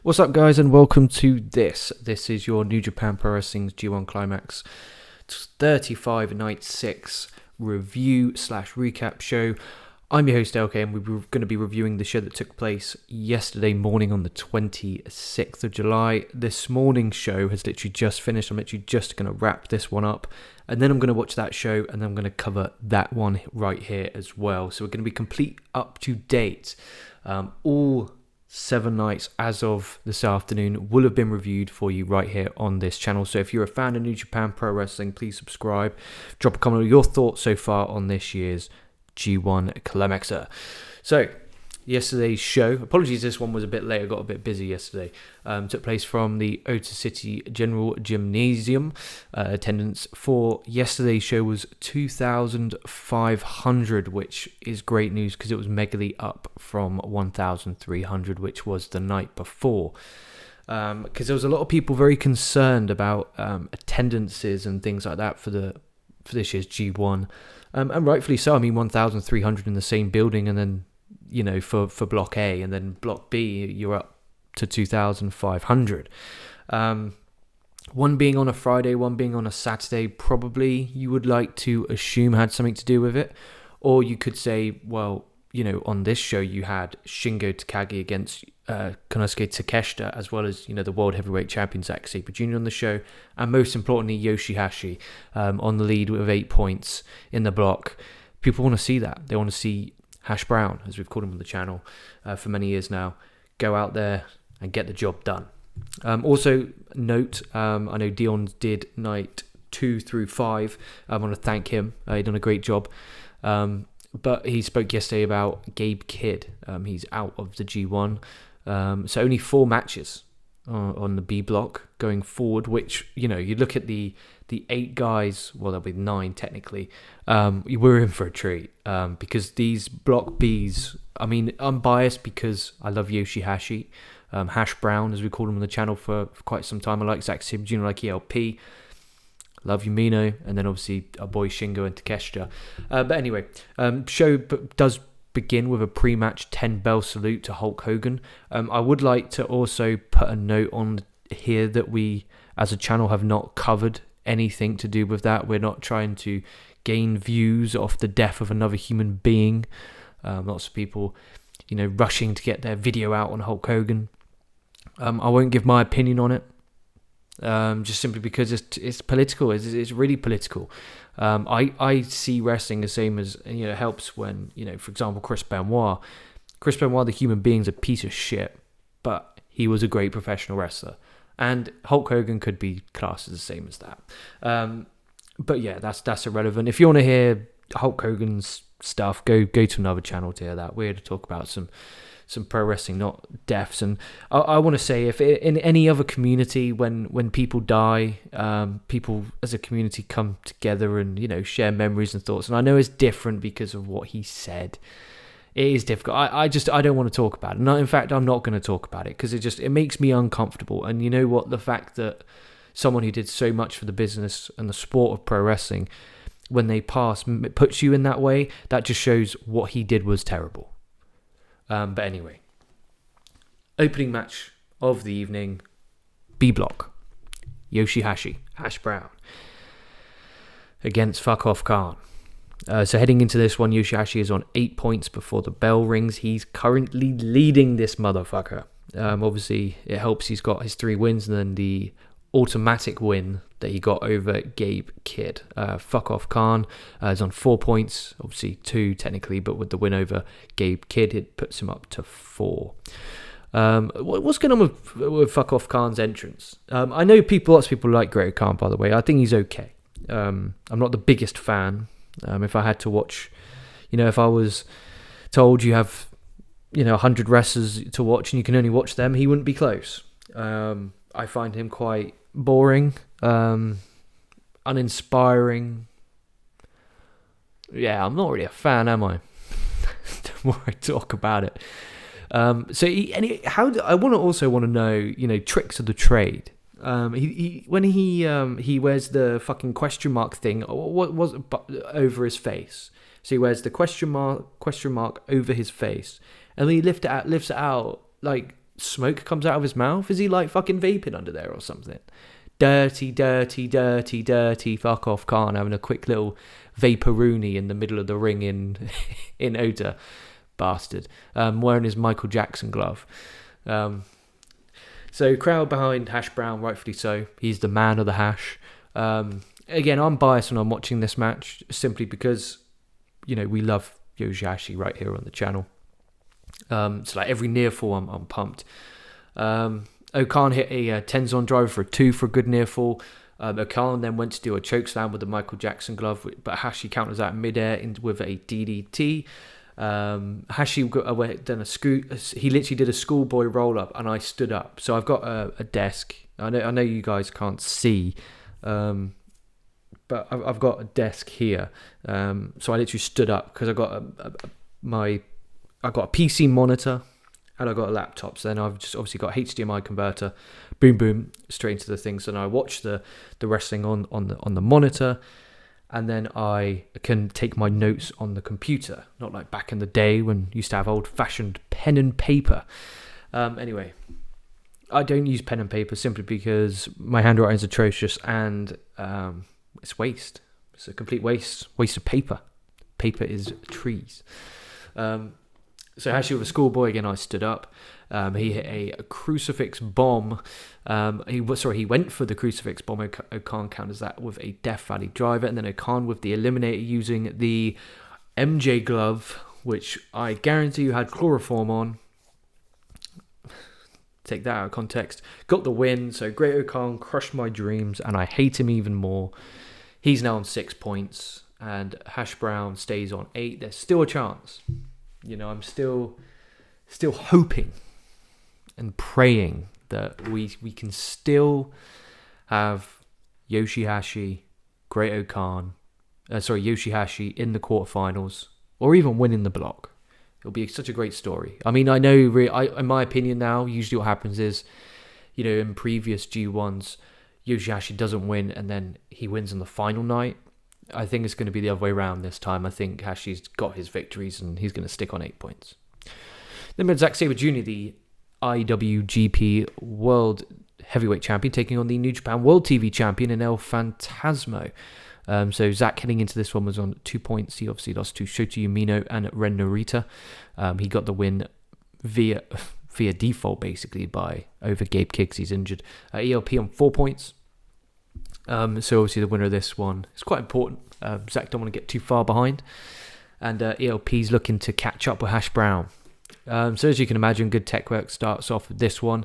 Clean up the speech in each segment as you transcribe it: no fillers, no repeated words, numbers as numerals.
What's up, guys, and welcome to this. This is your New Japan Pro Wrestling's G1 Climax 35 Night 6 review / recap show. I'm your host, LK, and we're going to be reviewing the show that took place yesterday morning on the 26th of July. This morning's show has literally just finished. I'm literally just going to wrap this one up, and then I'm going to watch that show, and then I'm going to cover that one right here as well. So we're going to be complete up to date. All 7 nights as of this afternoon will have been reviewed for you right here on this channel. So if you're a fan of New Japan Pro Wrestling, please subscribe. Drop a comment on your thoughts so far on this year's G1 Climaxer. So yesterday's show, apologies, this one was a bit late. I got a bit busy yesterday. Took place from the Ota City General Gymnasium. Attendance for yesterday's show was 2,500, which is great news because it was megally up from 1,300, which was the night before. Because there was a lot of people very concerned about attendances and things like that for this year's G1. And rightfully so. I mean, 1,300 in the same building, and then, you know, for Block A, and then Block B, you're up to 2,500. One being on a Friday, one being on a Saturday, probably you would like to assume had something to do with it. Or you could say, well, you know, on this show you had Shingo Takagi against Konosuke Takeshita, as well as, you know, the World Heavyweight Champion Zack Sabre Jr. on the show, and most importantly YOSHI-HASHI on the lead with 8 points in the block. People want to see that. They want to see Hash Brown, as we've called him on the channel for many years now, go out there and get the job done. Also note, I know Dion did night 2 through 5. I want to thank him. He done a great job. But he spoke yesterday about Gabe Kidd. He's out of the G1. So only 4 matches on the B block going forward, which, you know, you look at the 8 guys, well, there'll be 9 technically. We're in for a treat because these block Bs, I mean, I'm biased because I love YOSHI-HASHI, Hash Brown, as we called him on the channel for quite some time. I like Zack Sabre Jr., I like ELP. Love Umino, and then obviously our boy Shingo and Takeshita. But anyway, show does begin with a pre-match 10-bell salute to Hulk Hogan. I would like to also put a note on here that we, as a channel, have not covered anything to do with that. We're not trying to gain views off the death of another human being. Lots of people, you know, rushing to get their video out on Hulk Hogan. I won't give my opinion on it. Just simply because it's political. It's really political. I see wrestling the same as, you know, it helps when, you know, for example, Chris Benoit, the human being's a piece of shit, but he was a great professional wrestler, and Hulk Hogan could be classed as the same as that. But yeah, that's irrelevant. If you want to hear Hulk Hogan's stuff, go to another channel to hear that. We're here to talk about some pro wrestling, not deaths. And I want to say, if in any other community, when people die, people as a community come together and, you know, share memories and thoughts. And I know it's different because of what he said. It is difficult. I don't want to talk about it. No, in fact, I'm not going to talk about it because it makes me uncomfortable. And you know what? The fact that someone who did so much for the business and the sport of pro wrestling, when they pass, puts you in that way, that just shows what he did was terrible. But anyway, opening match of the evening, B block, YOSHI-HASHI, Hash Brown, against Fuck Off Khan. So heading into this one, YOSHI-HASHI is on 8 points before the bell rings. He's currently leading this motherfucker. Obviously, it helps he's got his 3 wins and then the automatic win that he got over Gabe Kidd. Fuck Off Khan is on 4 points, obviously 2 technically, but with the win over Gabe Kidd, it puts him up to 4. What's going on with Fuck Off Khan's entrance? I know lots of people like Great Khan, by the way. I think he's okay. I'm not the biggest fan. If I had to watch, you know, if I was told you have, you know, 100 wrestlers to watch and you can only watch them, he wouldn't be close. I find him quite boring, uninspiring. Yeah, I'm not really a fan, am I? The more I talk about it. I also want to know, you know, tricks of the trade. When he wears the fucking question mark thing, what was it, over his face? So he wears the question mark over his face, and then he lifts it out like smoke comes out of his mouth. Is he like fucking vaping under there or something? Dirty, dirty, dirty, dirty. Fuck off, Khan, having a quick little vaporoonie in the middle of the ring in Ota. Bastard. Wearing his Michael Jackson glove. So crowd behind Hash Brown, rightfully so. He's the man of the hash. Again, I'm biased when I'm watching this match simply because, we love YOSHI-HASHI right here on the channel. So like every near fall, I'm pumped. Okan hit a Tenzon driver for a 2 for a good near fall. Okan then went to do a choke slam with the Michael Jackson glove, but Hashi counters out midair with a DDT. Hashi done he literally did a schoolboy roll up, and I stood up. So I've got a desk. I know you guys can't see, but I've got a desk here. So I literally stood up because I got I got a PC monitor and I got a laptop. So then I've just obviously got HDMI converter, boom boom, straight into the thing. So then I watch the wrestling on the monitor. And then I can take my notes on the computer, not like back in the day when you used to have old-fashioned pen and paper. Anyway, I don't use pen and paper simply because my handwriting is atrocious and it's waste. It's a complete waste of paper. Paper is trees. So actually with a schoolboy, again, I stood up. He hit a crucifix bomb. He went for the crucifix bomb. Okan counters that with a Death Valley driver. And then Okan with the Eliminator using the MJ glove, which I guarantee you had chloroform on. Take that out of context. Got the win. So Great Okan crushed my dreams, and I hate him even more. He's now on 6 points, and Hash Brown stays on 8. There's still a chance. I'm still hoping and praying that we can still have YOSHI-HASHI, Great YOSHI-HASHI in the quarterfinals, or even winning the block. It'll be such a great story. I mean, I know, in my opinion now, usually what happens is, in previous G1s, YOSHI-HASHI doesn't win, and then he wins on the final night. I think it's going to be the other way around this time. I think Hashi's got his victories, and he's going to stick on 8 points. Then we had Zack Sabre Jr., the IWGP World Heavyweight Champion, taking on the New Japan World TV Champion in El Phantasmo. So Zack heading into this one was on 2 points. He obviously lost to Shota Umino and Ren Narita. He got the win via default, basically, over Gabe Kidd. He's injured. ELP on 4 points. So obviously the winner of this one is quite important. Zack don't want to get too far behind. And ELP's looking to catch up with Hash Brown. So as you can imagine, good tech work starts off with this one.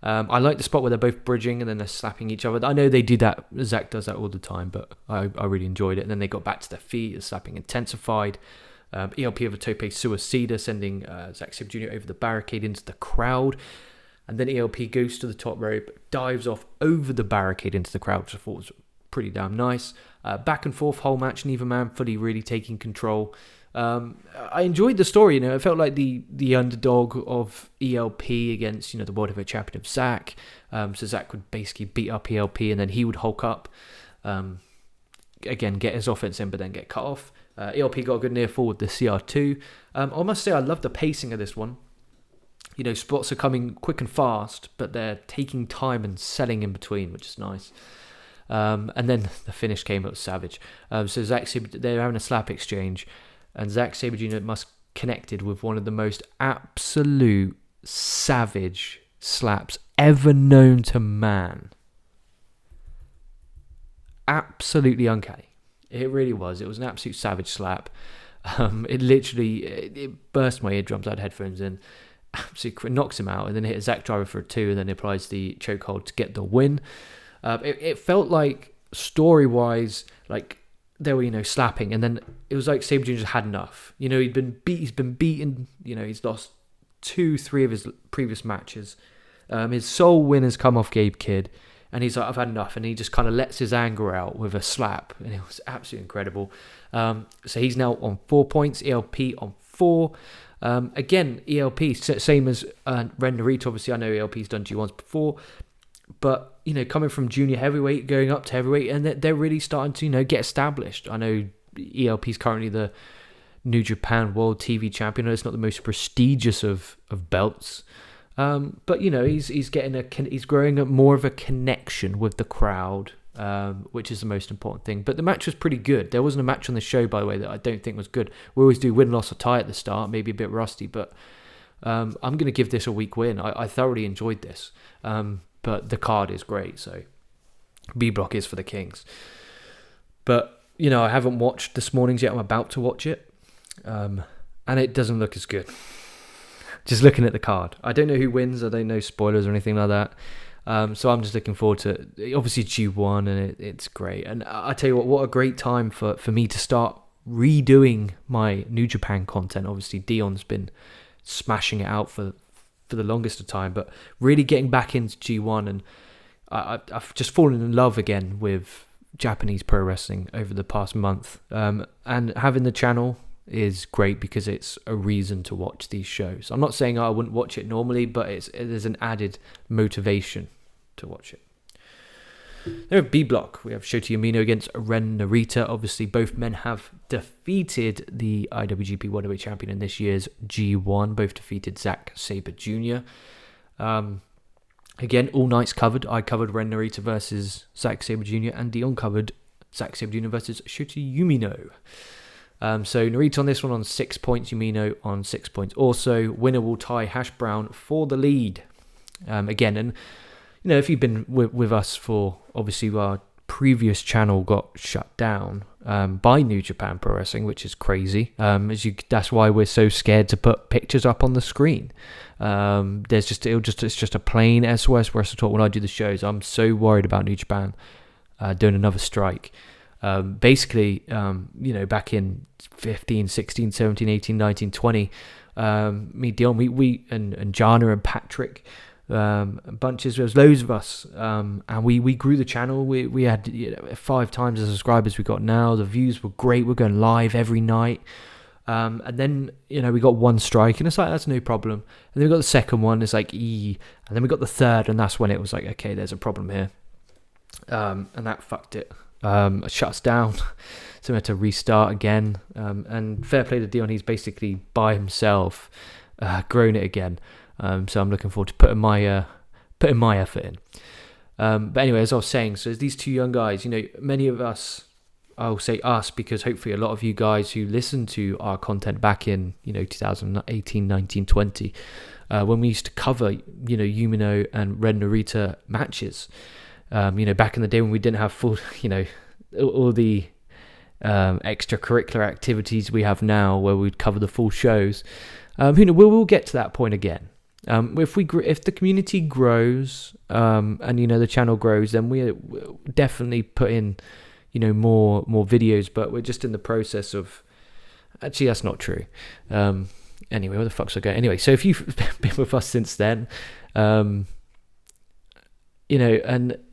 I like the spot where they're both bridging and then they're slapping each other. I know they do that. Zack does that all the time, but I really enjoyed it. And then they got back to their feet. The slapping intensified. ELP of a tope suicida, sending Zack Sabre Jr. over the barricade into the crowd. And then ELP goes to the top rope, dives off over the barricade into the crowd, which I thought was pretty damn nice. Back and forth whole match, neither man fully really taking control. I enjoyed the story. It felt like the underdog of ELP against the World Heavyweight Champion of Zack. So Zack would basically beat up ELP, and then he would hulk up, again get his offense in, but then get cut off. ELP got a good near fall with the CR2. I must say I love the pacing of this one. Spots are coming quick and fast, but they're taking time and selling in between, which is nice. And then the finish came up savage. So Zack Sabre, they're having a slap exchange, and Zack Sabre Jr. must connected with one of the most absolute savage slaps ever known to man. Absolutely uncanny. It really was. It was an absolute savage slap. It burst my eardrums. I had headphones in. Absolutely knocks him out, and then hit a Zack driver for a 2, and then applies the chokehold to get the win. It felt like story-wise, like they were slapping, and then it was like Sabre Jr. just had enough. He's been beaten. He's lost 2-3 of his previous matches. His sole win has come off Gabe Kidd, and he's like, I've had enough, and he just kind of lets his anger out with a slap, and it was absolutely incredible. So he's now on 4 points, ELP on 4. Again, ELP, same as Ren Narita. Obviously, I know ELP's done G1s before, but coming from junior heavyweight going up to heavyweight, and they're really starting to get established. I know ELP's currently the New Japan World TV Champion. It's not the most prestigious of belts, But he's growing more of a connection with the crowd, which is the most important thing. But the match was pretty good. There wasn't a match on the show, by the way, that I don't think was good. We always do win, loss, or tie at the start, maybe a bit rusty, but I'm going to give this a week win. I thoroughly enjoyed this, but the card is great, so B block is for the Kings. But I haven't watched this morning's yet. I'm about to watch it, and it doesn't look as good. Just looking at the card, I don't know who wins. I don't know spoilers or anything like that. So I'm just looking forward to it. Obviously G1, and it's great. And I tell you what a great time for me to start redoing my New Japan content. Obviously Dion's been smashing it out for the longest of time, but really getting back into G1, and I've just fallen in love again with Japanese pro wrestling over the past month. And having the channel is great because it's a reason to watch these shows. I'm not saying I wouldn't watch it normally, but there's an added motivation to watch it. There at B block, we have Shota Umino against Ren Narita. Obviously, both men have defeated the IWGP World Champion in this year's G1. Both defeated Zack Sabre Jr. Again, all nights covered. I covered Ren Narita versus Zack Sabre Jr. and Dion covered Zack Sabre Jr. versus Shota Umino. So Narita on this one on 6 points, Umino on 6 points. Also, winner will tie Hash Brown for the lead. Again, and if you've been with us for, obviously our previous channel got shut down by New Japan Pro Wrestling, which is crazy. That's why we're so scared to put pictures up on the screen. It's just a plain SOS Wrestle Talk when I do the shows. I'm so worried about New Japan doing another strike. Basically, back in 15, 16, 17, 18, 19, 20, me, Dion, we and Jana and Patrick, bunches, there was loads of us, and we grew the channel. We had 5 times the subscribers we got now. The views were great. We're going live every night. And then, we got one strike, and it's like, that's no problem. And then we got the second one, it's like, and then we got the third, and that's when it was like, okay, there's a problem here. And that fucked it. It shut us down, so we had to restart again. And fair play to Dion, he's basically by himself grown it again. So I'm looking forward to putting my effort in. But anyway, as I was saying, so these two young guys, many of us, I'll say us because hopefully a lot of you guys who listen to our content back in 2018, 19, 20, when we used to cover Umino and Ren Narita matches. Back in the day when we didn't have full, all the extracurricular activities we have now, where we'd cover the full shows. We'll get to that point again. If the community grows, and the channel grows, then we'll definitely put in, more videos. But we're just in the process of. Actually, that's not true. Anyway, where the fuck's I going? Anyway, so if you've been with us since then, and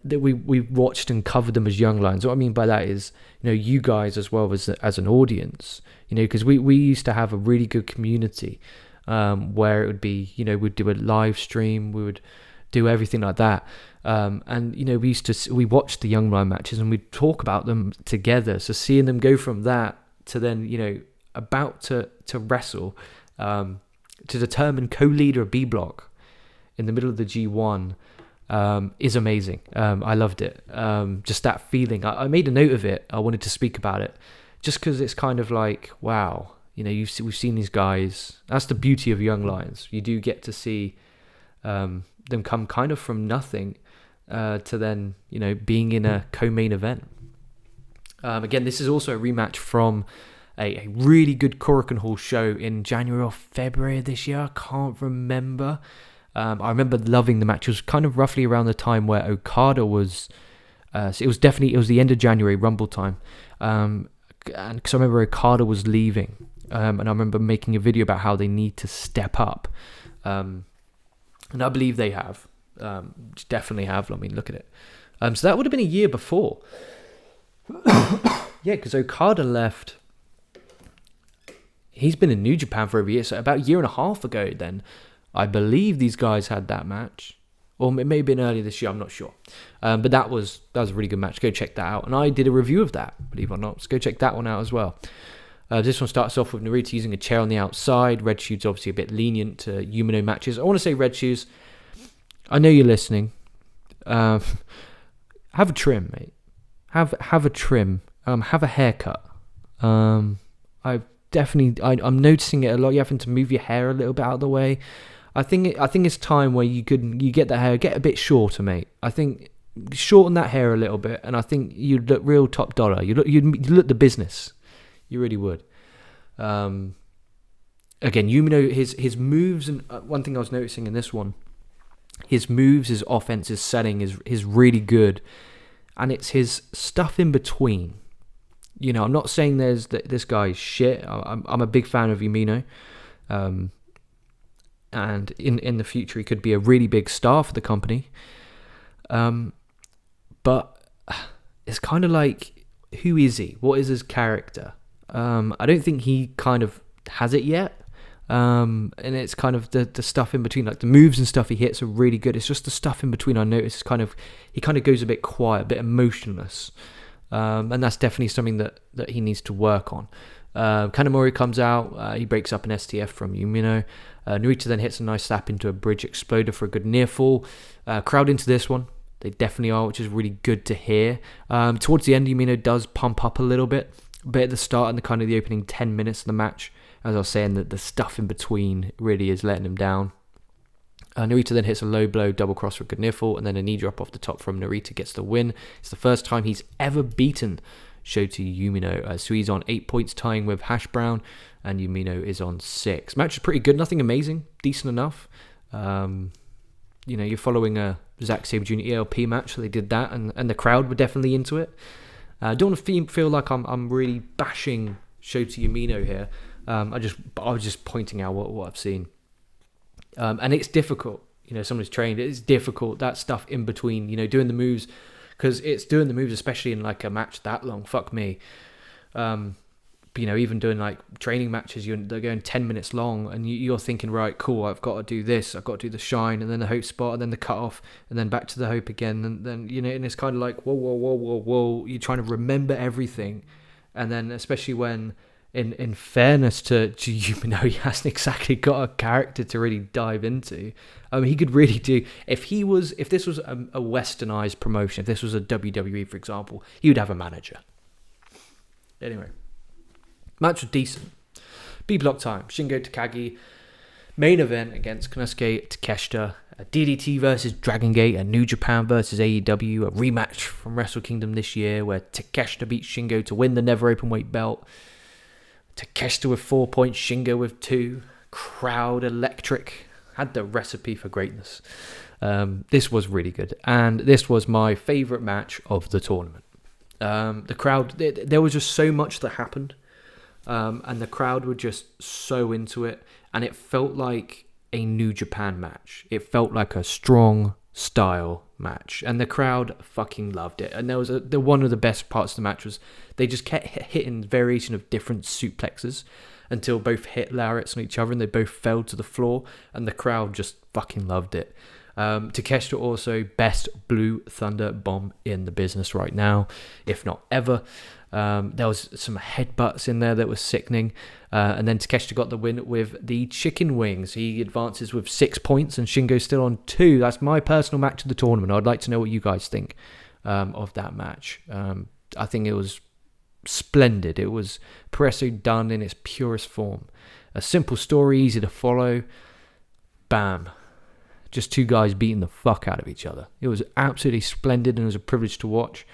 that we've watched and covered them as young lions. What I mean by that is, you guys as well as an audience, because we used to have a really good community, where it would be, we'd do a live stream, we would do everything like that. And we watched the young lion matches and we'd talk about them together. So seeing them go from that to then, about to wrestle, to determine co-leader of B block in the middle of the G1, is amazing. I loved it. Just that feeling. I made a note of it. I wanted to speak about it just because it's kind of like, wow, we've seen these guys. That's the beauty of young lions. You do get to see them come kind of from nothing to then, being in a co-main event. Again, this is also a rematch from a really good Korakuen Hall show in January or February of this year. I can't remember. I remember loving the match. It was kind of roughly around the time where Okada was. So it was the end of January, Rumble time, and because I remember Okada was leaving, and I remember making a video about how they need to step up, and I believe they have, definitely have. I mean, look at it. So that would have been a year before. Yeah, because Okada left. He's been in New Japan for over a year, so about a year and a half ago then, I believe these guys had that match. Or it may have been earlier this year, I'm not sure. But that was a really good match. Go check that out. And I did a review of that, believe it or not. So go check that one out as well. This one starts off with Narita using a chair on the outside. Red Shoes obviously a bit lenient to Umino matches. I want to say, Red Shoes, I know you're listening. Have a trim, mate. Have a trim. Have a haircut. I'm noticing it a lot. You're having to move your hair a little bit out of the way. I think it's time where you get that hair, get a bit shorter, mate. I think shorten that hair a little bit, and I think you'd look real top dollar. You'd look the business. You really would. Again, Umino, his moves, and one thing I was noticing in this one, his moves, his offense, his setting is really good, and it's his stuff in between. You know, I'm not saying this guy's shit. I'm a big fan of Umino, and in the future he could be a really big star for the company. But it's kind of like, who is he? What is his character? I don't think he kind of has it yet. And it's kind of the stuff in between, like the moves and stuff he hits are really good. It's just the stuff in between I notice he kind of goes a bit quiet, a bit emotionless. And that's definitely something that he needs to work on. Kanemaru comes out, he breaks up an STF from Umino. Narita then hits a nice slap into a bridge exploder for a good near fall. Crowd into this one. They definitely are, which is really good to hear. Towards the end, Umino does pump up a little bit. But at the start and the opening 10 minutes of the match, as I was saying, that the stuff in between really is letting him down. Narita then hits a low blow double cross for a good near fall, and then a knee drop off the top from Narita gets the win. It's the first time he's ever beaten Shota Umino. So he's on 8 points, tying with Hash Brown, and Umino is on 6. Match is pretty good, nothing amazing, decent enough. You're following a Zack Sabre Jr. ELP match, so they did that, and the crowd were definitely into it. I don't want to feel like I'm really bashing Shota Umino here. I was just pointing out what I've seen. And it's difficult. Someone's trained. It's difficult, that stuff in between, doing the moves, because it's doing the moves, especially in like a match that long. Fuck me. Even doing like training matches, they're going 10 minutes long, and you're thinking, right, cool, I've got to do this, I've got to do the shine, and then the hope spot, and then the cut off, and then back to the hope again, and then and it's kind of like whoa. You're trying to remember everything, and then especially when, in fairness to Umino, he hasn't exactly got a character to really dive into. He could really do, if this was a westernized promotion, if this was a WWE, for example, he would have a manager. Anyway. Match was decent. B block time. Shingo Takagi. Main event against Konosuke Takeshita. A DDT versus Dragon Gate. A New Japan versus AEW. A rematch from Wrestle Kingdom this year where Takeshita beats Shingo to win the Never Openweight belt. Takeshita with 4 points. Shingo with 2. Crowd electric. Had the recipe for greatness. This was really good. And this was my favourite match of the tournament. The crowd, there was just so much that happened. And the crowd were just so into it, and it felt like a New Japan match. It felt like a strong style match, and the crowd fucking loved it. And one of the best parts of the match was they just kept hitting variation of different suplexes until both hit lariats on each other, and they both fell to the floor, and the crowd just fucking loved it. Takeshita also best Blue Thunder bomb in the business right now, if not ever. There was some headbutts in there that was sickening, and then Takeshita got the win with the chicken wings. He advances with 6 points, and Shingo's still on 2. That's my personal match of the tournament. I'd like to know what you guys think of that match. I think it was splendid. It was Presso done in its purest form. A simple story, easy to follow. Bam. Just two guys beating the fuck out of each other. It was absolutely splendid, and it was a privilege to watch.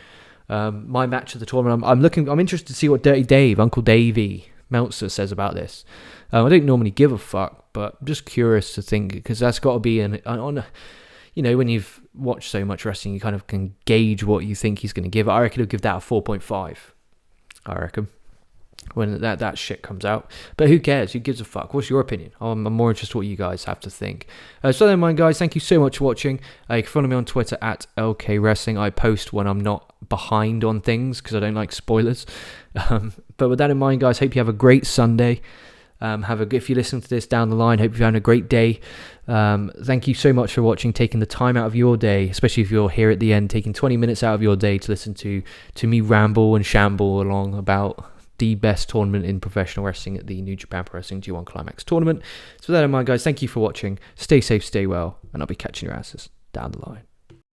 My match of the tournament, I'm interested to see what Dirty Dave, Uncle Davey Meltzer says about this. I don't normally give a fuck, but I'm just curious to think, because that's got to be when you've watched so much wrestling, you kind of can gauge what you think he's going to give. I reckon he'll give that a 4.5. I reckon, when that shit comes out. But who cares? Who gives a fuck? What's your opinion? I'm more interested in what you guys have to think. So then, mind, guys, thank you so much for watching. You can follow me on Twitter at LK Wrestling. I post when I'm not behind on things because I don't like spoilers. But with that in mind, guys, hope you have a great Sunday. If you listen to this down the line, hope you're having a great day. Thank you so much for watching, taking the time out of your day, especially if you're here at the end, taking 20 minutes out of your day to listen to me ramble and shamble along about the best tournament in professional wrestling at the New Japan Pro Wrestling G1 Climax tournament. So with that in mind, guys, thank you for watching. Stay safe, stay well, and I'll be catching your asses down the line.